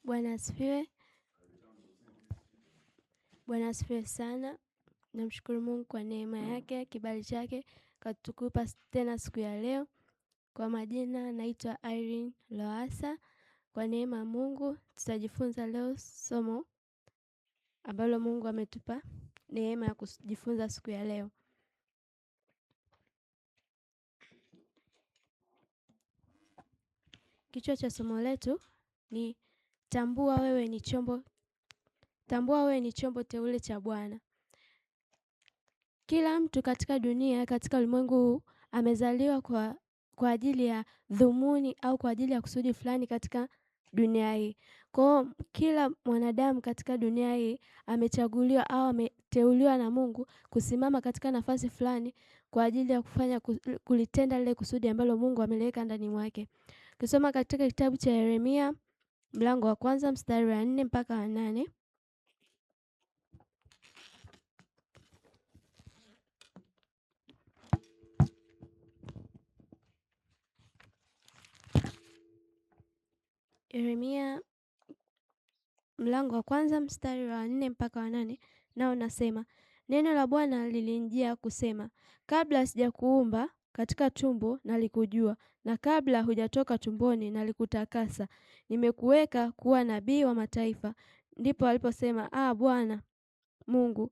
Bwana asifiwe. Bwana asifiwe sana. Namshukuru Mungu kwa neema yake, kibali chake katukupa tena siku ya leo. Kwa majina naitwa Irene Loasa. Kwa neema ya Mungu tutajifunza leo somo ambalo Mungu ametupa neema ya kujifunza siku ya leo. Kichwa cha somo letu ni tambua wewe ni chombo teule cha Bwana. Kila mtu katika dunia, katika ulimwengu huu amezaliwa kwa ajili ya dhumuni au kwa ajili ya kusudi fulani katika dunia hii. Kwa kila mwanadamu katika dunia hii amechaguliwa au ameteuliwa na Mungu kusimama katika nafasi fulani kwa ajili ya kufanya kulitenda lile kusudi ambalo Mungu ameliweka ndani mwake. Kusoma katika kitabu cha Yeremia mlango wa 1 mstari wa 4 mpaka wa 8. Yeremia mlango wa 1 mstari wa 4 mpaka wa 8, nao nasema, neno la Bwana lilinijia kusema, kabla sijakuumba katika tumbo nalikujua, na kabla hujatoka tumboni nalikutakasa, nimekuweka kuwa nabii wa mataifa. Ndipo aliposema, Bwana Mungu,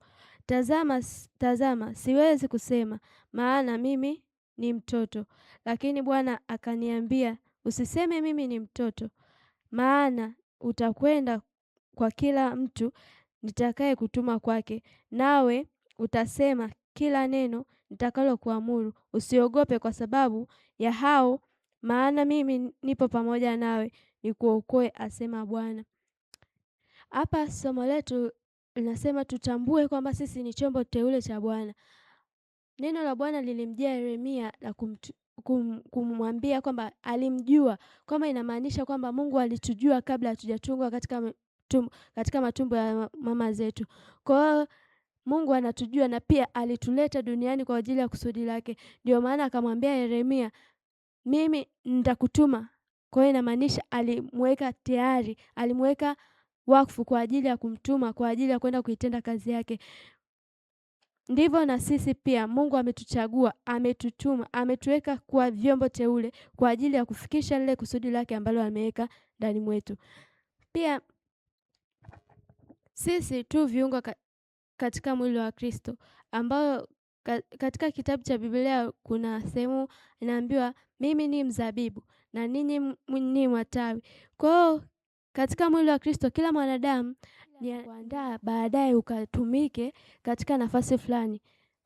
tazama siwezi kusema, maana mimi ni mtoto. Lakini Bwana akaniambia, usiseme mimi ni mtoto, maana utakwenda kwa kila mtu nitakaye kutuma kwake, nawe utasema kila neno nitakalo kuamuru. Usiogope kwa sababu ya hao, maana mimi nipo pamoja nawe nikuokoe, asema Bwana. Hapa somo letu linasema tutambue kwamba sisi ni chombo teule cha Bwana. Neno la Bwana lilimjia Yeremia na kumwambia kwamba alimjua, kwamba inamaanisha kwamba Mungu alitujua kabla hatujatungwa katika matumbo ya mama zetu. Kwa hiyo Mungu anatujua na pia alituleta duniani kwa ajili ya kusudi lake. Ndio maana akamwambia Yeremia, mimi nitakutuma. Kwa hiyo inamaanisha alimweka tayari, alimweka wakfu kwa ajili ya kumtuma, kwa ajili ya kwenda kuitenda kazi yake. Ndivyo na sisi pia Mungu ametuchagua, ametutuma, ametuweka kwa vyombo teule kwa ajili ya kufikisha lile kusudi lake ambalo ameweka ndani mwetu. Pia sisi tu viungo katika mwili wa Kristo, ambao katika kitabu cha Biblia kuna sehemu inaambiwa mimi ni mzabibu na ninyi ni matawi. Kwa hiyo katika mwili wa Kristo kila mwanadamu ni kuandaa baadaye ukatumike katika nafasi fulani.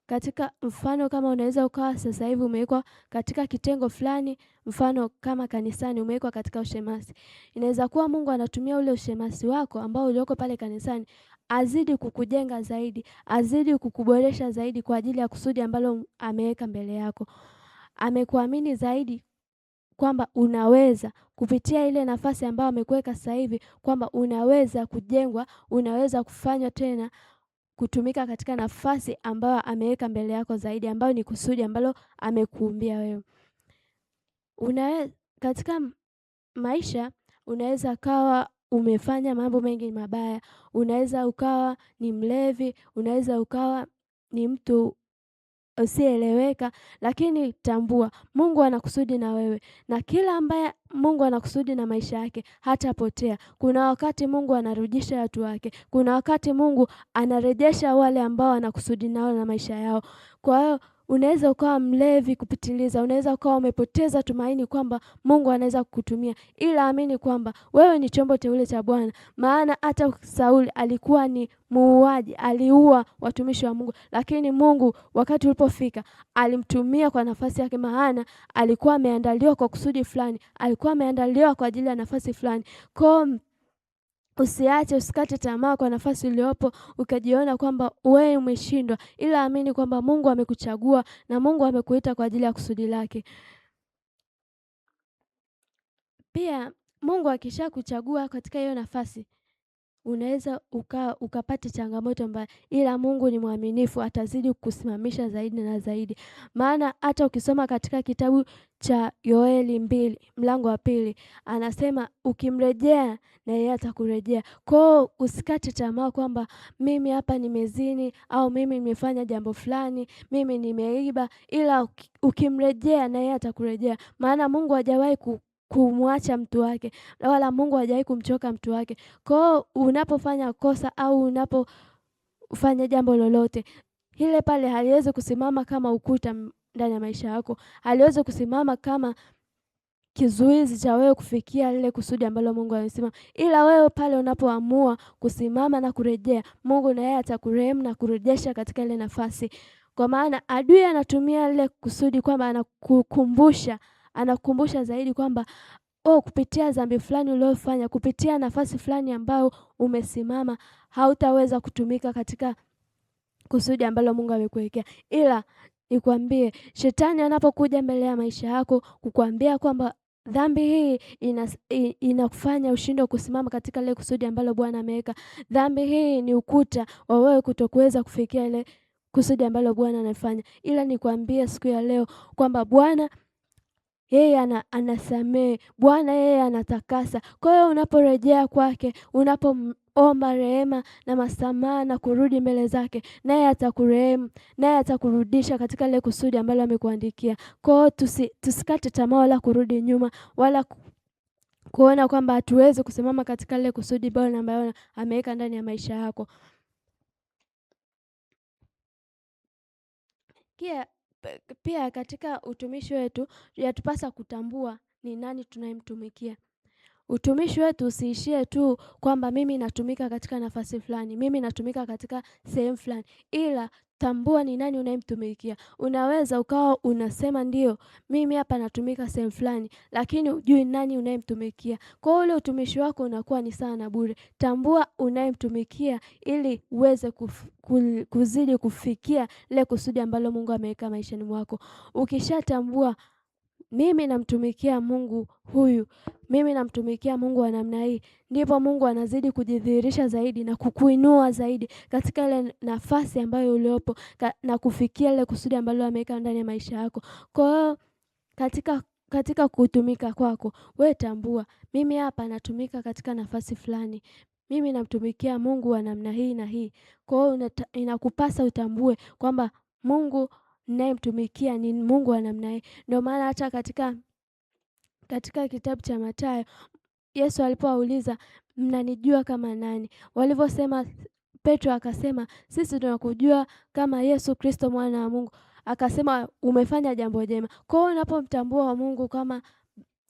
Katika mfano kama unaweza ukawa sasa hivi umewekwa katika kitengo fulani, mfano kama kanisani umewekwa katika ushemasi. Inaweza kuwa Mungu anatumia ule ushemasi wako ambao ulioko pale kanisani azidi kukujenga zaidi, azidi kukuboresha zaidi kwa ajili ya kusudi ambalo ameweka mbele yako. Amekuamini zaidi kwamba unaweza kupitia ile nafasi ambayo amekuweka sasa hivi, kwamba unaweza kujengwa, unaweza kufanywa tena kutumika katika nafasi ambayo ameweka mbele yako zaidi, ambayo ni kusudi ambalo amekuumbia wewe. Katika maisha unaweza kawa umefanya mambo mengi mabaya, unaweza ukawa ni mlevi, unaweza ukawa ni mtu usieleweka, lakini tambua Mungu anakusudi na wewe, na kila ambaye Mungu anakusudi na maisha yake hatapotea. Kuna wakati Mungu anarudisha watu wake, kuna wakati Mungu anarejesha wale ambao anakusudi nao na maisha yao. Kwa hiyo unaweza ukawa mlevi kupitiliza, unaweza ukawa umepoteza tumaini kwamba Mungu anaweza kukutumia, ila amini kwamba wewe ni chombo teule cha Bwana. Maana hata Sauli alikuwa ni muuaji, aliua watumishi wa Mungu, lakini Mungu wakati ulipofika alimtumia kwa nafasi yake, maana alikuwa ameandaliwa kwa kusudi fulani, alikuwa ameandaliwa kwa ajili ya nafasi fulani. Kwa usikate tamaa kwa nafasi uliopo ukajiona kwamba wewe umeshindwa, ila amini kwamba Mungu amekuchagua na Mungu amekuita kwa ajili ya kusudi lake. Pia Mungu akishakuchagua katika hiyo nafasi, unaweza ukapata changamoto mbaya, ila Mungu ni mwaminifu, atazidi kukusimamisha zaidi na zaidi. Maana hata ukisoma katika kitabu cha Yoeli 2 mlango wa 2 anasema ukimrejea na yeye atakurejea. Kwao usikate tamaa kwamba mimi hapa nimezini au mimi nimefanya jambo fulani, mimi nimeiba, ila ukimrejea na yeye atakurejea. Maana Mungu hajawahi kumwacha mtu wake, wala Mungu hajawahi kumchoka mtu wake. Kwao unapofanya kosa au unapofanya jambo lolote, ile pale haliwezi kusimama kama ukuta ndani ya maisha yako, haliwezi kusimama kama kizuizi cha wewe kufikia lile kusudi ambalo Mungu amesema. Ila wewe pale unapoamua kusimama na kurejea, Mungu na yeye atakurehemu na kurejesha katika ile nafasi. Kwa maana adui anatumia lile kusudi kwamba anakukumbusha zaidi kwamba kupitia dhambi fulani uliofanya, kupitia nafasi fulani ambayo umesimama, hautaweza kutumika katika kusudi ambalo Mungu amekuwekea. Ila nikwambie, shetani anapokuja mbele ya maisha yako kukuambia kwamba dhambi hii inakufanya ushindwe kusimama katika ile kusudi ambalo Bwana ameweka, dhambi hii ni ukuta wa wewe kutokuweza kufikia ile kusudi ambalo Bwana anafanya, ila nikwambie siku ya leo kwamba Bwana yeye anasamehe, Bwana yeye anatakasa. Kwa hiyo unaporejea kwake, unapoomba rehema na masamaha na kurudi mbele zake, naye atakurehemu, naye atakurudisha katika ile kusudi ambalo amekuandikia. Kwa hiyo tusikate tamaa wala kurudi nyuma wala kuona kwamba hatuwezi kusimama katika ile kusudi bora ambayo ameweka ndani ya maisha yako. Pia katika utumishi wetu yatupasa kutambua ni nani tunayemtumikia. Utumishi wetu usiishie tu kwamba mimi natumika katika nafasi fulani, mimi natumika katika sehemu fulani, ila tambua ni nani unayemtumikia. Unaweza ukawa unasema ndio mimi hapa natumika sehemu fulani, lakini hujui nani unayemtumikia. Kwa ule utumishi wako unakuwa ni sawa na bure. Tambua unayemtumikia ili uweze kuzidi kufikia ile kusudi ambalo Mungu ameweka maishani mwako. Ukishatambua mimi namtumikia Mungu huyu, mimi namtumikia Mungu wa namna hii, ndipo Mungu anazidi kujidhihirisha zaidi na kukuinua zaidi katika ile nafasi ambayo uliopo na kufikia ile kusudi ambalo ameweka ndani ya maisha yako. Kwa hiyo katika kutumika kwako, wewe tambua mimi hapa natumika katika nafasi fulani. Mimi namtumikia Mungu wa namna hii na hii. Kwa hiyo inakupasa utambue kwamba Mungu ninayemtumikia ni Mungu wa namna hii. Ndio maana hata katika kitabu cha Mathayo Yesu alipowauliza mnanijua kama nani? Walivyosema, Petro akasema sisi tunakujua kama Yesu Kristo mwana wa Mungu. Akasema umefanya jambo jema. Kwa hiyo unapomtambua Mungu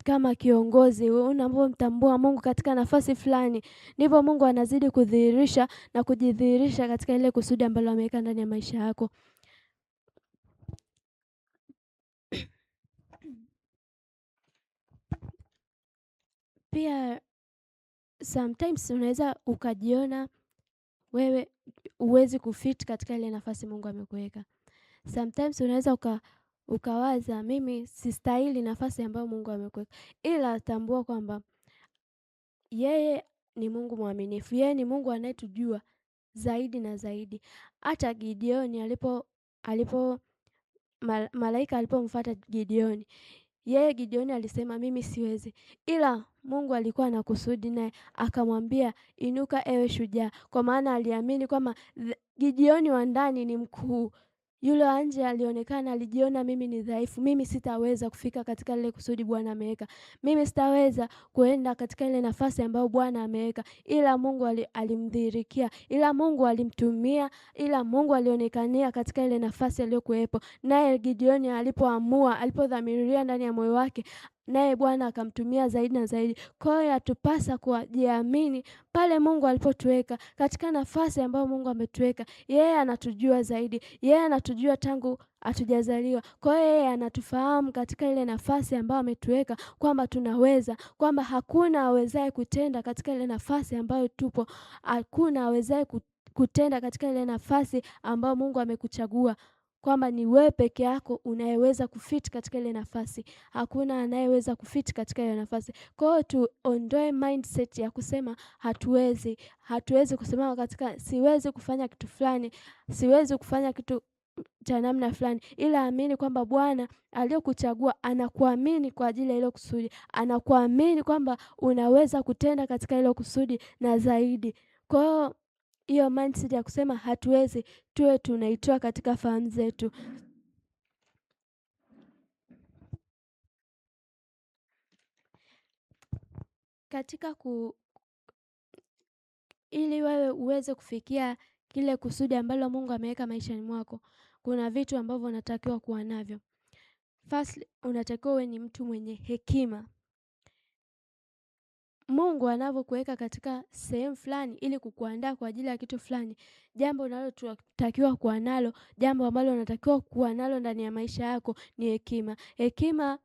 kama kiongozi, unapomtambua Mungu katika nafasi fulani, ndipo Mungu anazidi kudhihirisha na kujidhihirisha katika ile kusudi ambalo ameweka ndani ya maisha yako. Pia sometimes unaweza ukajiona wewe huwezi kufit katika ile nafasi Mungu amekuweka. Sometimes unaweza ukawaza mimi sistahili nafasi ambayo Mungu amekuweka. Ila tambua kwamba yeye ni Mungu mwaminifu. Yeye ni Mungu anayetujua zaidi na zaidi. Hata Gideoni malaika alipomfuata Gideoni, yeye Gideoni alisema mimi siwezi, ila Mungu alikuwa na kusudi naye, akamwambia inuka ewe shujaa, kwa maana aliamini kwamba Gideoni wa ndani ni mkuu. Yule wa nje alionekana, alijiona mimi ni dhaifu, mimi sitaweza kufika katika ile kusudi Bwana ameweka, mimi sitaweza kuenda katika ile nafasi ambayo Bwana ameweka. Ila Mungu alimdhihirikia, ila Mungu alimtumia, ila Mungu alionekania katika ile nafasi aliyokuwepo. Naye Gideoni alipodhamiria ndani ya moyo wake, naye Bwana akamtumia zaidi na zaidi. Kwa hiyo yatupasa kujiamini pale Mungu alipotuweka katika nafasi ambayo Mungu ametuweka. Yeye anatujua zaidi, yeye anatujua tangu hatujazaliwa. Kwa hiyo yeye anatufahamu katika ile nafasi ambayo ametuweka, kwamba tunaweza, kwamba hakuna awezaye kutenda katika ile nafasi ambayo tupo, hakuna awezaye kutenda katika ile nafasi ambayo Mungu amekuchagua. kwamba ni wewe peke yako unayeweza kufit katika ile nafasi. Hakuna anayeweza kufit katika ile nafasi. Kwa hiyo tuondoe mindset ya kusema hatuwezi. Hatuwezi kusimama katika siwezi kufanya kitu fulani, siwezi kufanya kitu cha namna fulani, ila amini kwamba Bwana aliyokuchagua anakuamini kwa ajili ya hilo kusudi. Anakuamini kwamba unaweza kutenda katika hilo kusudi na zaidi. Kwa hiyo mindset ya kusema hatuwezi tuwe tunaitoa katika fahamu zetu. Katika ili wewe uweze kufikia kile kusudi ambalo Mungu ameweka maishani mwako, kuna vitu ambavyo unatakiwa kuwa navyo. First, unatakiwa uwe ni mtu mwenye hekima. Mungu anavyokuweka katika sehemu fulani ili kukuandaa kwa ajili ya kitu fulani, jambo unalotakiwa kuwa nalo, jambo ambalo unatakiwa kuwa nalo ndani ya maisha yako ni hekima. Hekima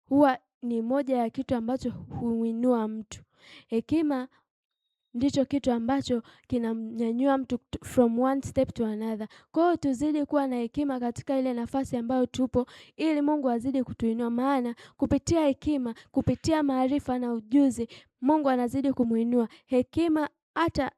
huwa ni moja ya kitu ambacho huinua mtu. Hekima ndicho kitu ambacho kinamnyanyua mtu from one step to another. Kwa hiyo tuzidi kuwa na hekima katika ile nafasi ambayo tupo, ili Mungu azidi kutuinua, maana kupitia hekima, kupitia maarifa na ujuzi, Mungu anazidi kumuinua. Hekima, hata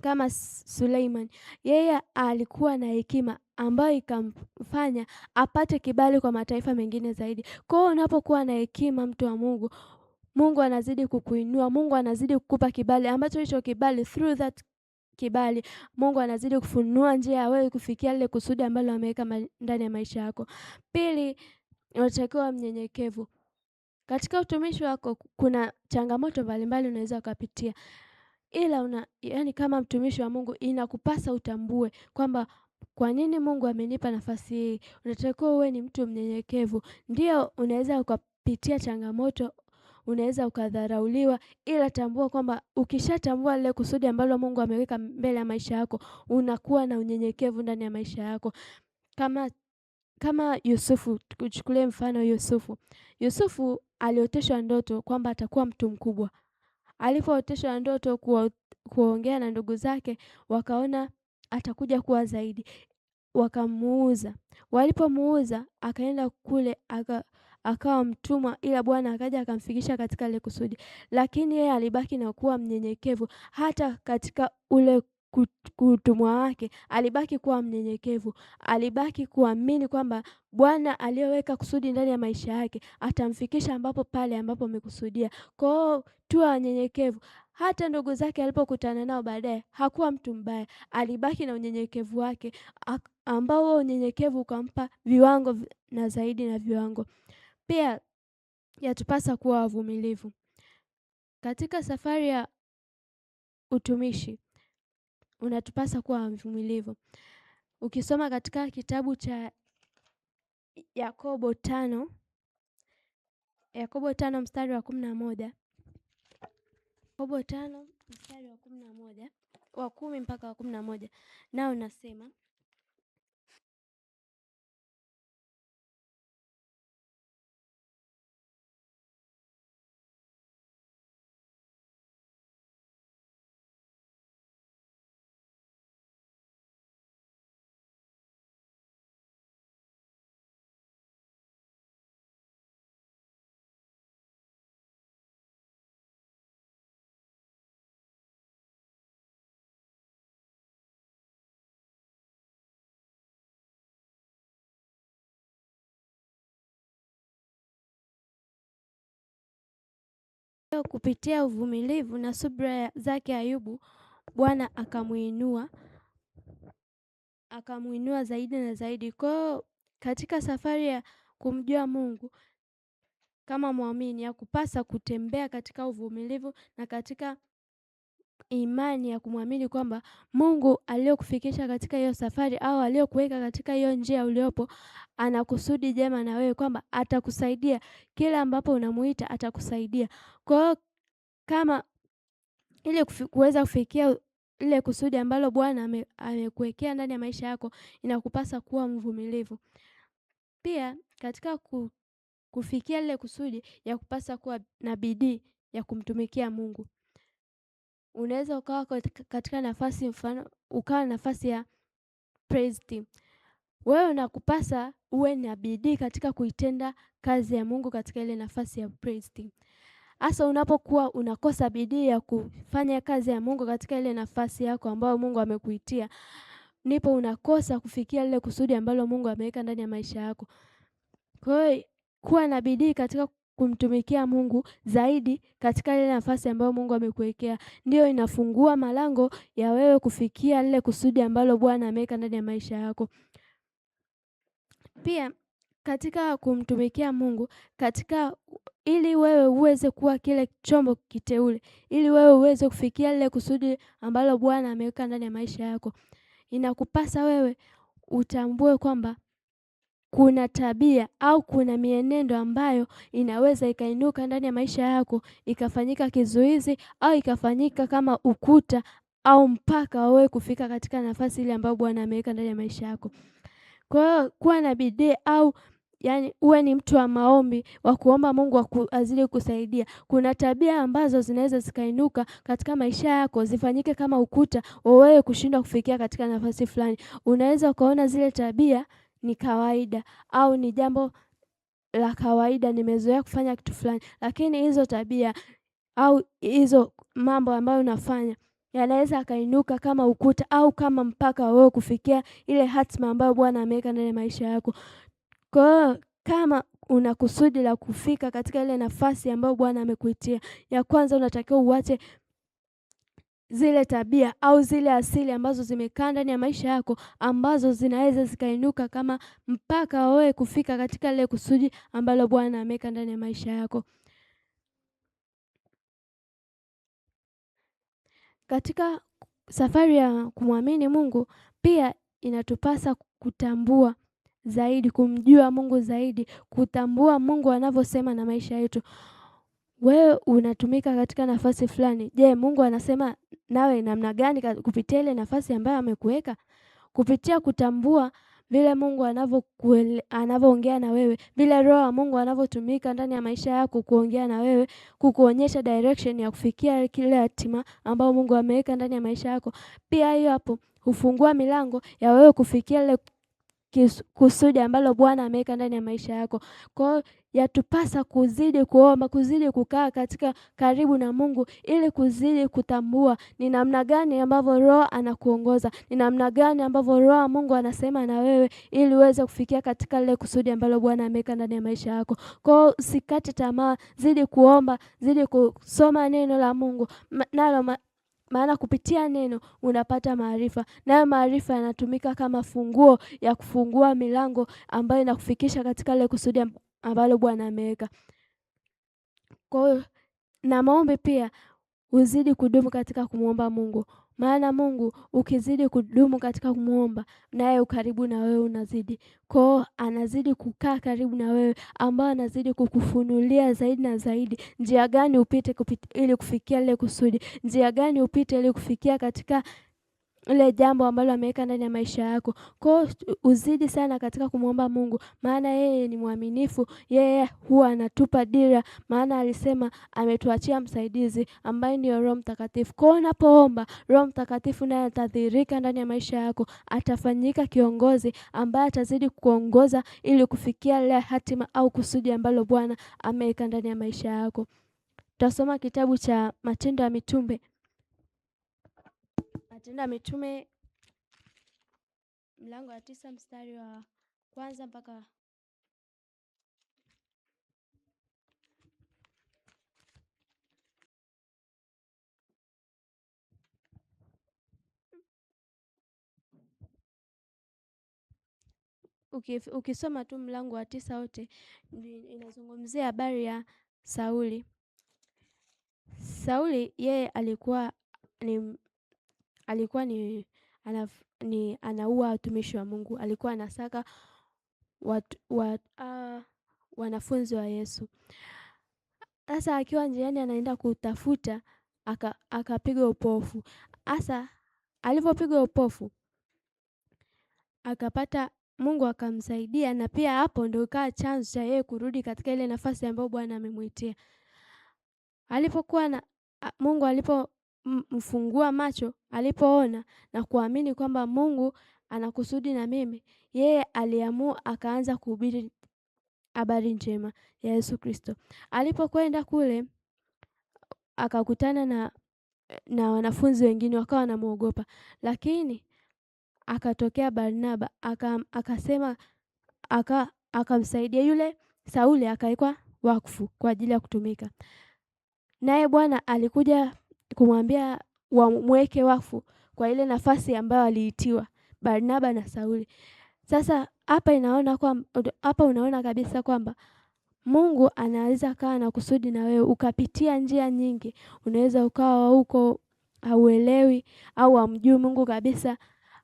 kama Suleiman, yeye alikuwa na hekima ambayo ikamfanya apate kibali kwa mataifa mengine zaidi. Kwa hiyo unapokuwa na hekima, mtu wa Mungu, Mungu anazidi kukuinua, Mungu anazidi kukupa kibali, ambacho hicho kibali, through that kibali, Mungu anazidi kufunua njia ya wewe kufikia lile kusudi ambalo ameweka ndani ya maisha yako. Pili, unatakiwa mnyenyekevu. Katika utumishi wako kuna changamoto mbalimbali unaweza kupitia. Ila kama mtumishi wa Mungu inakupasa utambue kwamba kwa nini Mungu amenipa nafasi hii. Unatakiwa uwe ni mtu mnyenyekevu. Ndio unaweza ukapitia changamoto, unaweza ukadharauliwa, ila tambua kwamba ukishatambua lile kusudi ambalo Mungu ameweka mbele ya maisha yako, unakuwa na unyenyekevu ndani ya maisha yako. Kama Yusufu, tuchukulie mfano Yusufu. Yusufu alioteshwa ndoto kwamba atakuwa mtu mkubwa. Alipooteshwa ndoto kuongea na ndugu zake, wakaona atakuja kuwa zaidi. Wakamuuza. Walipomuuza, akaenda kule akawa mtumwa, ila Bwana akaja akamfikisha katika ile kusudi. Lakini yeye alibaki na kuwa mnyenyekevu. Hata katika ule utumwa wake alibaki kuwa mnyenyekevu. Alibaki kuamini kwamba Bwana aliyeweka kusudi ndani ya maisha yake atamfikisha pale ambapo amekusudia. Kwa hiyo tuwe wanyenyekevu. Hata ndugu zake alipokutana nao baadaye, hakuwa mtu mbaya. Alibaki na unyenyekevu wake, ambao unyenyekevu ukampa viwango na zaidi na viwango. Pia yatupasa kuwa wavumilivu. Katika safari ya utumishi, unatupasa kuwa wavumilivu. Ukisoma katika kitabu cha Yakobo 5 mstari wa 11. Yakobo 5 mstari wa 11, wa 10 mpaka wa 11. Nao nasema, kupitia uvumilivu na subira zake Ayubu, Bwana akamuinua zaidi na zaidi. Kwa katika safari ya kumjua Mungu kama muamini, ya kupasa kutembea katika uvumilivu na katika imani ya kumwamini kwamba Mungu aliyokufikisha katika hiyo safari au aliyokuweka katika hiyo njia uliopo ana kusudi jema na wewe, kwamba atakusaidia kila ambapo unamuita, atakusaidia. Kwa hiyo kama ili kuweza kufikia ile kusudi ambalo Bwana amekuwekea ndani ya maisha yako, inakupasa kuwa mvumilivu. Pia katika kufikia ile kusudi, ya kupasa kuwa na bidii ya kumtumikia Mungu. Unaweza ukawa katika nafasi, mfano ukawa nafasi ya praise team. wewe unakupasa uwe na bidii katika kuitenda kazi ya Mungu katika ile nafasi ya praise team. Hasa unapokuwa unakosa bidii ya kufanya kazi ya Mungu katika ile nafasi yako ambayo Mungu amekuitia, ndipo unakosa kufikia lile kusudi ambalo Mungu ameweka ndani ya maisha yako. Kwa hiyo kuwa na bidii katika kumtumikia Mungu zaidi katika ile nafasi ambayo Mungu amekuwekea, ndio inafungua malango ya wewe kufikia lile kusudi ambalo Bwana ameweka ndani ya maisha yako. Pia katika kumtumikia Mungu, ili wewe uweze kuwa kile chombo kiteule, ili wewe uweze kufikia lile kusudi ambalo Bwana ameweka ndani ya maisha yako, inakupasa wewe utambue kwamba kuna tabia au kuna mienendo ambayo inaweza ikainuka ndani ya maisha yako, ikafanyika kizuizi au ikafanyika kama ukuta au mpaka wewe kufika katika nafasi ile ambayo Bwana ameweka ndani ya maisha yako. Kwa hiyo kuwa na bidii au uwe ni mtu wa maombi, wa kuomba Mungu azidi kusaidia. Kuna tabia ambazo zinaweza zikainuka katika maisha yako, zifanyike kama ukuta wewe kushindwa kufikia katika nafasi fulani. Unaweza ukaona zile tabia ni kawaida au ni jambo la kawaida, nimezoea kufanya kitu fulani, lakini hizo tabia au hizo mambo ambayo unafanya yanaweza akainuka kama ukuta au kama mpaka wewe kufikia ile hatima ambayo Bwana ameweka ndani ya maisha yako. Kwa hiyo kama una kusudi la kufika katika ile nafasi ambayo Bwana amekuitia, ya kwanza unatakiwa uache zile tabia au zile asili ambazo zimekaa ndani ya maisha yako, ambazo zinaweza zikainuka kama mpaka wewe kufika katika ile kusudi ambalo Bwana ameweka ndani ya maisha yako. Katika safari ya kumwamini Mungu, pia inatupasa kutambua zaidi, kumjua Mungu zaidi, kutambua Mungu anavyosema na maisha yetu. Wewe unatumika katika nafasi fulani. Je, Mungu anasema nawe namna gani kupitia ile nafasi ambayo amekuweka? Kupitia kutambua vile Mungu anavyoongea na wewe, vile Roho wa Mungu anavyotumika ndani ya maisha yako kuongea na wewe, kukuonyesha direction ya kufikia kile hatima ambao Mungu ameweka ndani ya maisha yako. Pia hiyo hapo hufungua milango ya wewe kufikia ile kusudi ambalo Bwana ameweka ndani ya maisha yako. Kwa hiyo yatupasa kuzidi kuomba, kuzidi kukaa katika karibu na Mungu, ili kuzidi kutambua ni namna gani ambavyo Roho anakuongoza, ni namna gani ambavyo Roho wa Mungu anasema na wewe, ili uweze kufikia katika ile kusudi ambalo Bwana ameweka ndani ya maisha yako. Kwa hiyo usikate tamaa, zidi kuomba, zidi kusoma neno la Mungu, maana kupitia neno unapata maarifa, nayo maarifa yanatumika kama funguo ya kufungua milango ambayo inakufikisha katika ile kusudi ambalo Bwana ameweka. Kwa hiyo na maombi pia, uzidi kudumu katika kumwomba Mungu, maana Mungu ukizidi kudumu katika kumwomba, naye ukaribu na wewe unazidi. Kwa hiyo anazidi kukaa karibu na wewe, ambao anazidi kukufunulia zaidi na zaidi njia gani upite ili kufikia ile kusudi, njia gani upite ili kufikia katika ile jambo ambalo ameweka ndani ya maisha yako. Kwa hiyo uzidi sana katika kumwomba Mungu, maana yeye ni mwaminifu, yeye huwa anatupa dira, maana alisema ametuachia msaidizi ambaye ni Roho Mtakatifu. Kwa hiyo unapoomba, Roho Mtakatifu naye atadhihirika ndani ya maisha yako, atafanyika kiongozi ambaye atazidi kuongoza ili kufikia ile hatima au kusudi ambalo Bwana ameweka ndani ya maisha yako. Tutasoma kitabu cha Matendo ya Mitume. Matendo ya Mitume mlango wa 9 mstari wa kwanza mpaka ukisoma tu mlango wa 9 wote inazungumzia habari ya Sauli. Sauli yeye alikuwa anaua watumishi wa Mungu, alikuwa anasaka wanafunzi wa Yesu. Sasa akiwa njiani anaenda kutafuta, akapiga upofu. Sasa alipopigwa upofu akapata, Mungu akamsaidia, na pia hapo ndio ikawa chanzo cha yeye kurudi katika ile nafasi ambayo Bwana amemuitia. Alipokuwa Mungu alipomfungua macho, alipoona na kuamini kwamba Mungu ana kusudi na mimi, yeye aliamua akaanza kuhubiri habari njema ya Yesu Kristo. Alipokwenda kule akakutana na wanafunzi wengine wakawa wanamuogopa, lakini akatokea Barnaba akasema akamsaidia yule Sauli, akawekwa wakfu kwa ajili ya kutumika. Naye Bwana alikuja kumwambia wamweke wakfu kwa ile nafasi ambayo aliitiwa Barnaba na Sauli. Sasa hapa unaona kabisa kwamba Mungu anaweza kaa na kusudi na wewe ukapitia njia nyingi. Unaweza ukawa huko hauelewi au hamjui Mungu kabisa,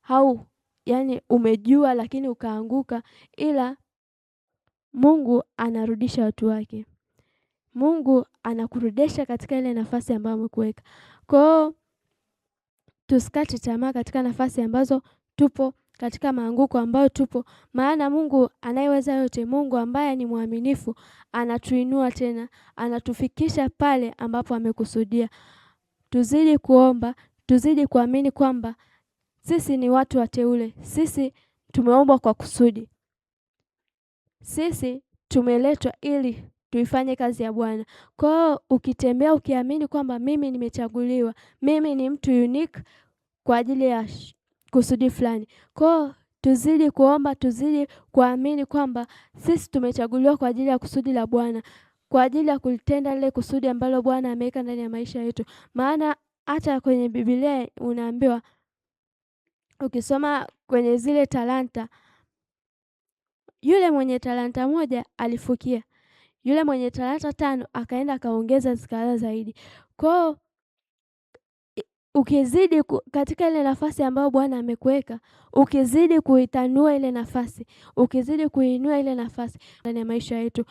au yani umejua lakini ukaanguka, ila Mungu anarudisha watu wake. Mungu anakurudisha katika ile nafasi ambayo amekuweka. Kwa hiyo tusikate tamaa katika nafasi ambazo tupo, katika maanguko ambayo tupo, maana Mungu anayeweza yote, Mungu ambaye ni mwaminifu, anatuinua tena, anatufikisha pale ambapo amekusudia. Tuzidi kuomba, tuzidi kuamini kwamba sisi ni watu wateule, sisi tumeumbwa kwa kusudi. Sisi tumeletwa ili tuifanye kazi ya Bwana. Kwa hiyo ukitembea ukiamini kwamba mimi nimechaguliwa, mimi ni mtu unique kwa ajili ya kusudi fulani. Kwa hiyo tuzidi kuomba, tuzidi kuamini kwamba sisi tumechaguliwa kwa ajili ya kusudi la Bwana, kwa ajili ya kulitenda lile kusudi ambalo Bwana ameweka ndani ya maisha yetu. Maana hata kwenye Biblia unaambiwa, ukisoma kwenye zile talanta, yule mwenye talanta moja alifukia, yule mwenye talanta 5 akaenda akaongeza zikawa zaidi. Kwa hiyo ukizidi katika ile nafasi ambayo Bwana amekuweka, ukizidi kuitanua ile nafasi, ukizidi kuinua ile nafasi ndani ya maisha yetu,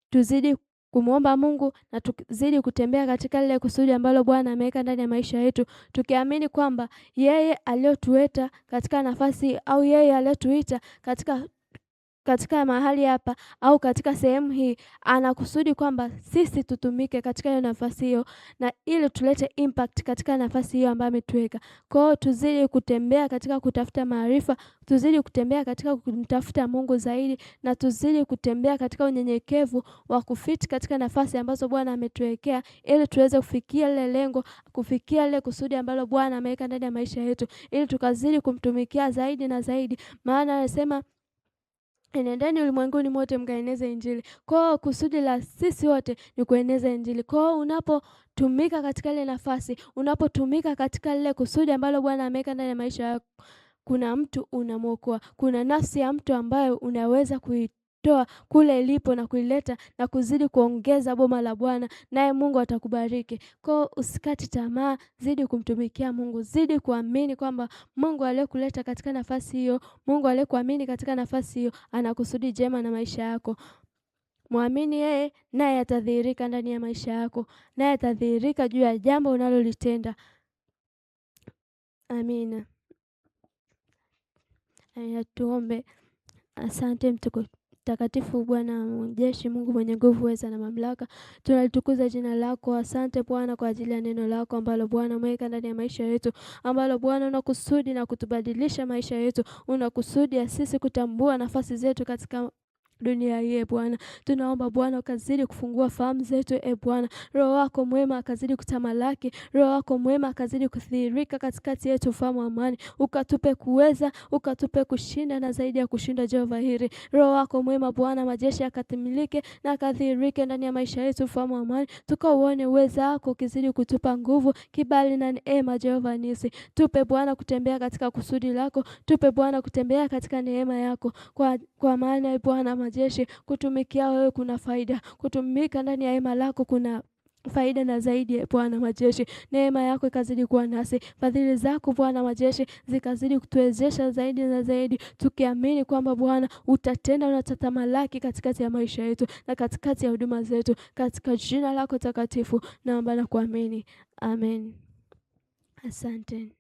tuzidi kumuomba Mungu na tuzidi kutembea katika lile kusudi ambalo Bwana ameweka ndani ya maisha yetu, tukiamini kwamba yeye aliyotuweka katika nafasi, au yeye aliyotuita katika mahali hapa au katika sehemu hii, anakusudi kwamba sisi tutumike katika hiyo nafasi hiyo, na ili tulete impact katika nafasi hiyo ambayo ametuweka. Kwa hiyo tuzidi kutembea katika kutafuta maarifa, tuzidi kutembea katika kumtafuta Mungu zaidi, na tuzidi kutembea katika unyenyekevu wa kufiti katika nafasi ambazo Bwana ametuwekea, ili tuweze kufikia lile lengo, kufikia lile kusudi ambalo Bwana ameweka ndani ya maisha yetu, ili tukazidi kumtumikia zaidi na zaidi. Maana anasema enendeni ulimwenguni mote mkaeneze Injili. Kwa hiyo kusudi la sisi wote ni kueneza Injili. Kwa hiyo unapotumika katika ile nafasi, unapotumika katika lile kusudi ambalo Bwana ameweka ndani ya maisha yako, kuna mtu unamwokoa, kuna nafsi ya mtu ambayo unaweza kuitoa kule ilipo na kuileta na kuzidi kuongeza boma la Bwana, naye Mungu atakubariki. Kwa hiyo usikate tamaa, zidi kumtumikia Mungu, zidi kuamini kwamba Mungu aliyekuleta katika nafasi hiyo, Mungu aliyekuamini katika nafasi hiyo, ana kusudi jema na maisha yako. Muamini yeye, naye atadhihirika ndani ya maisha yako, naye atadhihirika juu ya jambo unalolitenda. Amina. Tuombe. Asante mtakatifu Bwana wa majeshi, Mungu mwenye nguvu, weza na mamlaka, tunalitukuza jina lako. Asante Bwana kwa ajili ya neno lako ambalo Bwana umeweka ndani ya maisha yetu, ambalo Bwana unakusudi na kutubadilisha maisha yetu, unakusudi ya sisi kutambua nafasi zetu katika dunia hii. Bwana, tunaomba Bwana ukazidi kufungua fahamu zetu. Bwana, Roho wako mwema akazidi kutamalaki, Roho wako mwema akazidi kuthihirika katikati yetu. Fahamu amani, ukatupe kuweza, ukatupe kushinda na zaidi ya kushinda. Jehova hili, Roho wako mwema Bwana majeshi akatimilike na akathihirike ndani ya maisha yetu. Fahamu amani, tukauone uweza wako ukizidi kutupa nguvu, kibali na neema. Jehova nisi, tupe Bwana kutembea katika kusudi lako, tupe Bwana kutembea katika neema yako, kwa maana Bwana majeshi, kutumikia wewe kuna faida, kutumika ndani ya hema lako kuna faida na zaidi. Bwana majeshi, neema yako ikazidi kuwa nasi, fadhili zako Bwana majeshi zikazidi kutuwezesha zaidi na zaidi, tukiamini kwamba Bwana utatenda na utatamalaki katikati ya maisha yetu na katikati ya huduma zetu, katika jina lako takatifu naomba na kuamini. Amen. Asante.